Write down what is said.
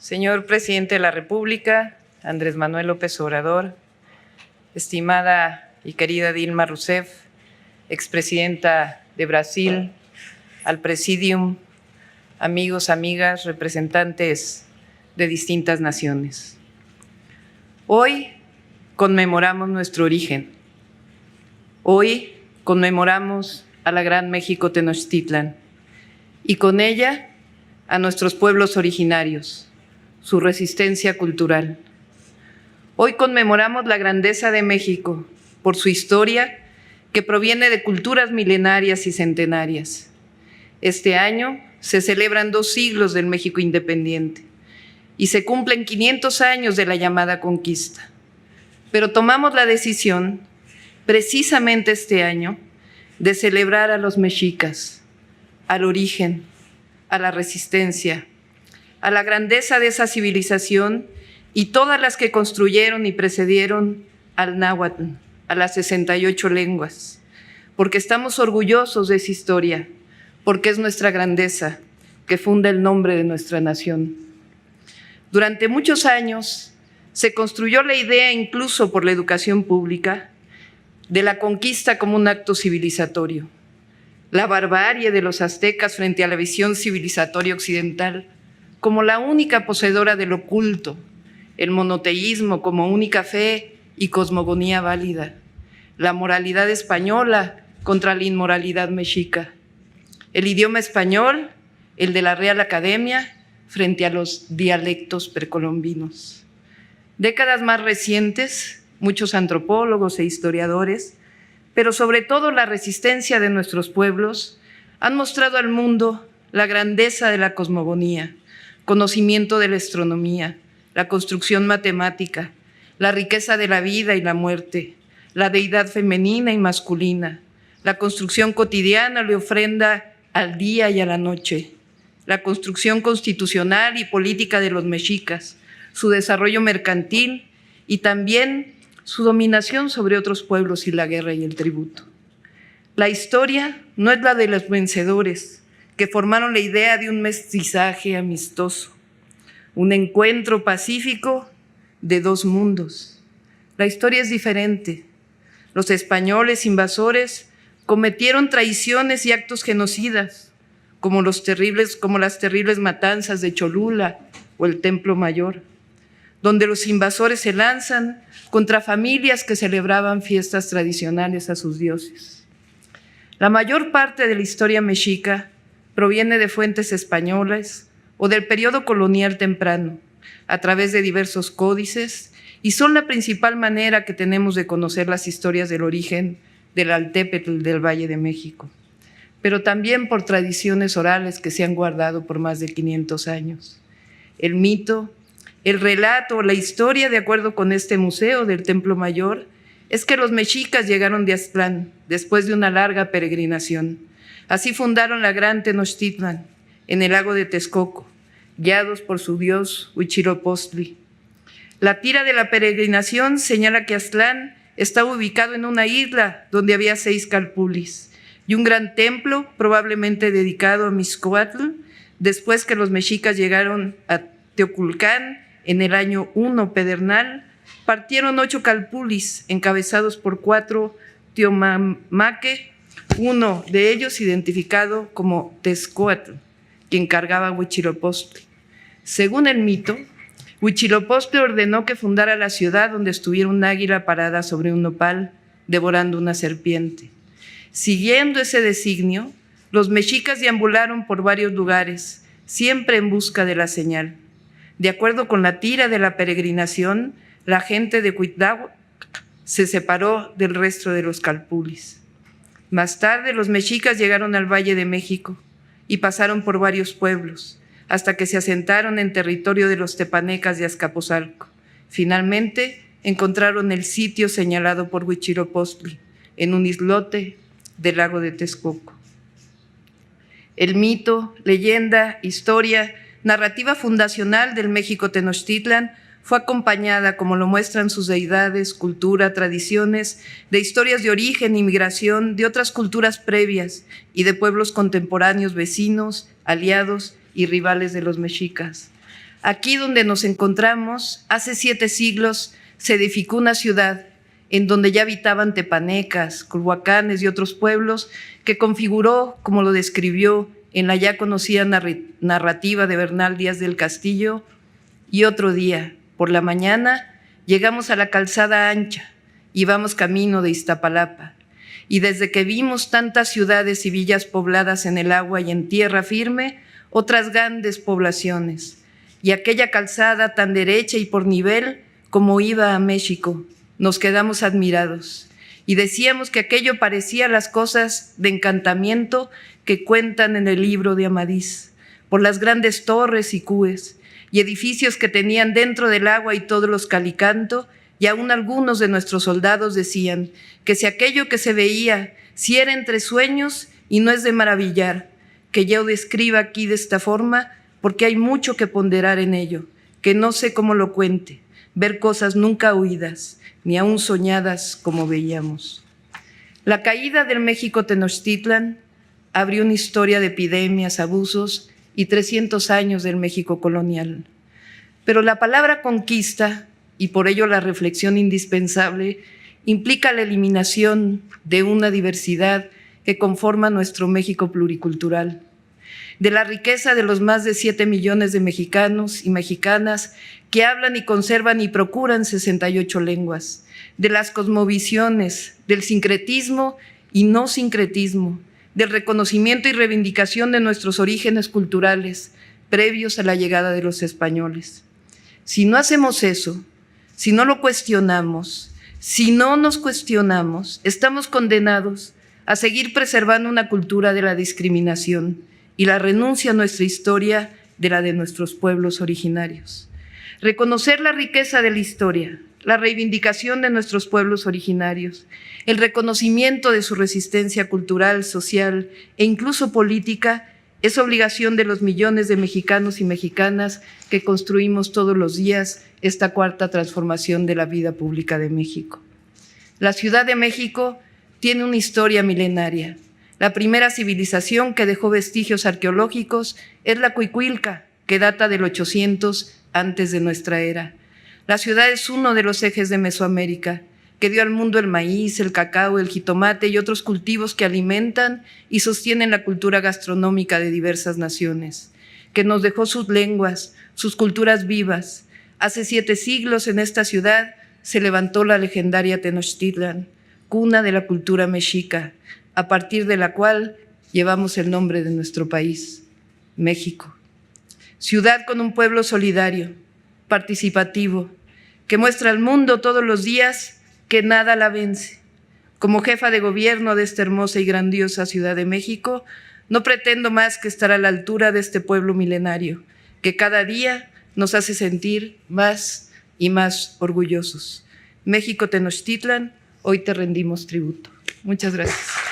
Señor Presidente de la República, Andrés Manuel López Obrador, estimada y querida Dilma Rousseff, expresidenta de Brasil, al Presidium, amigos, amigas, representantes de distintas naciones. Hoy conmemoramos nuestro origen. Hoy conmemoramos a la Gran México Tenochtitlan y con ella a nuestros pueblos originarios, su resistencia cultural. Hoy conmemoramos la grandeza de México por su historia que proviene de culturas milenarias y centenarias. Este año se celebran 2 siglos del México independiente y se cumplen 500 años de la llamada conquista. Pero tomamos la decisión, precisamente este año, de celebrar a los mexicas, al origen, a la resistencia, a la grandeza de esa civilización y todas las que construyeron y precedieron al náhuatl, a las 68 lenguas, porque estamos orgullosos de esa historia, porque es nuestra grandeza que funda el nombre de nuestra nación. Durante muchos años se construyó la idea, incluso por la educación pública, de la conquista como un acto civilizatorio. La barbarie de los aztecas frente a la visión civilizatoria occidental como la única poseedora del oculto, el monoteísmo como única fe y cosmogonía válida, la moralidad española contra la inmoralidad mexica, el idioma español, el de la Real Academia, frente a los dialectos precolombinos. Décadas más recientes, muchos antropólogos e historiadores, pero sobre todo la resistencia de nuestros pueblos, han mostrado al mundo la grandeza de la cosmogonía, conocimiento de la astronomía, la construcción matemática, la riqueza de la vida y la muerte, la deidad femenina y masculina, la construcción cotidiana le ofrenda al día y a la noche, la construcción constitucional y política de los mexicas, su desarrollo mercantil y también su dominación sobre otros pueblos y la guerra y el tributo. La historia no es la de los vencedores, que formaron la idea de un mestizaje amistoso, un encuentro pacífico de 2 mundos. La historia es diferente. Los españoles invasores cometieron traiciones y actos genocidas, como las terribles matanzas de Cholula o el Templo Mayor, donde los invasores se lanzan contra familias que celebraban fiestas tradicionales a sus dioses. La mayor parte de la historia mexica proviene de fuentes españolas o del periodo colonial temprano, a través de diversos códices, y son la principal manera que tenemos de conocer las historias del origen del Altépetl del Valle de México, pero también por tradiciones orales que se han guardado por más de 500 años. El mito, el relato, la historia, de acuerdo con este museo del Templo Mayor, es que los mexicas llegaron de Aztlán después de una larga peregrinación. Así fundaron la Gran Tenochtitlan en el lago de Texcoco, guiados por su dios Huitzilopochtli. La tira de la peregrinación señala que Aztlán estaba ubicado en una isla donde había 6 calpulis y un gran templo, probablemente dedicado a Mixcoatl, después que los mexicas llegaron a Teoculcán en el año 1 pedernal, partieron 8 calpulis encabezados por 4 Tiohamaque, uno de ellos identificado como Tezcoatl, quien cargaba a Huitzilopochtli. Según el mito, Huitzilopochtli ordenó que fundara la ciudad donde estuviera un águila parada sobre un nopal, devorando una serpiente. Siguiendo ese designio, los mexicas deambularon por varios lugares, siempre en busca de la señal. De acuerdo con la tira de la peregrinación, la gente de Cuitláhuac se separó del resto de los calpulis. Más tarde, los mexicas llegaron al Valle de México y pasaron por varios pueblos, hasta que se asentaron en territorio de los tepanecas de Azcapotzalco. Finalmente, encontraron el sitio señalado por Huitzilopochtli, en un islote del lago de Texcoco. El mito, leyenda, historia, narrativa fundacional del México Tenochtitlan fue acompañada, como lo muestran sus deidades, cultura, tradiciones, de historias de origen y migración de otras culturas previas y de pueblos contemporáneos vecinos, aliados y rivales de los mexicas. Aquí donde nos encontramos, hace 7 siglos se edificó una ciudad en donde ya habitaban tepanecas, culhuacanes y otros pueblos, que configuró, como lo describió en la ya conocida narrativa de Bernal Díaz del Castillo. Y otro día, por la mañana, llegamos a la calzada ancha, íbamos camino de Iztapalapa, y desde que vimos tantas ciudades y villas pobladas en el agua y en tierra firme, otras grandes poblaciones, y aquella calzada tan derecha y por nivel como iba a México, nos quedamos admirados y decíamos que aquello parecía las cosas de encantamiento que cuentan en el libro de Amadís, por las grandes torres y cúes y edificios que tenían dentro del agua y todos los calicanto, y aún algunos de nuestros soldados decían que si aquello que se veía, si era entre sueños y no es de maravillar, que yo describa aquí de esta forma, porque hay mucho que ponderar en ello, que no sé cómo lo cuente, ver cosas nunca oídas, ni aún soñadas como veíamos. La caída del México Tenochtitlan abrió una historia de epidemias, abusos y 300 años del México colonial. Pero la palabra conquista, y por ello la reflexión indispensable, implica la eliminación de una diversidad que conforma nuestro México pluricultural, de la riqueza de los más de 7 millones de mexicanos y mexicanas que hablan y conservan y procuran 68 lenguas, de las cosmovisiones, del sincretismo y no sincretismo, del reconocimiento y reivindicación de nuestros orígenes culturales previos a la llegada de los españoles. Si no hacemos eso, si no lo cuestionamos, si no nos cuestionamos, estamos condenados a seguir preservando una cultura de la discriminación y la renuncia a nuestra historia de la de nuestros pueblos originarios. Reconocer la riqueza de la historia, la reivindicación de nuestros pueblos originarios, el reconocimiento de su resistencia cultural, social e incluso política es obligación de los millones de mexicanos y mexicanas que construimos todos los días esta cuarta transformación de la vida pública de México. La Ciudad de México tiene una historia milenaria. La primera civilización que dejó vestigios arqueológicos es la Cuicuilca, que data del 800 antes de nuestra era. La ciudad es uno de los ejes de Mesoamérica, que dio al mundo el maíz, el cacao, el jitomate y otros cultivos que alimentan y sostienen la cultura gastronómica de diversas naciones, que nos dejó sus lenguas, sus culturas vivas. Hace 7 siglos en esta ciudad se levantó la legendaria Tenochtitlan, cuna de la cultura mexica, a partir de la cual llevamos el nombre de nuestro país, México. Ciudad con un pueblo solidario, participativo, que muestra al mundo todos los días que nada la vence. Como jefa de gobierno de esta hermosa y grandiosa Ciudad de México, no pretendo más que estar a la altura de este pueblo milenario, que cada día nos hace sentir más y más orgullosos. México Tenochtitlan, hoy te rendimos tributo. Muchas gracias.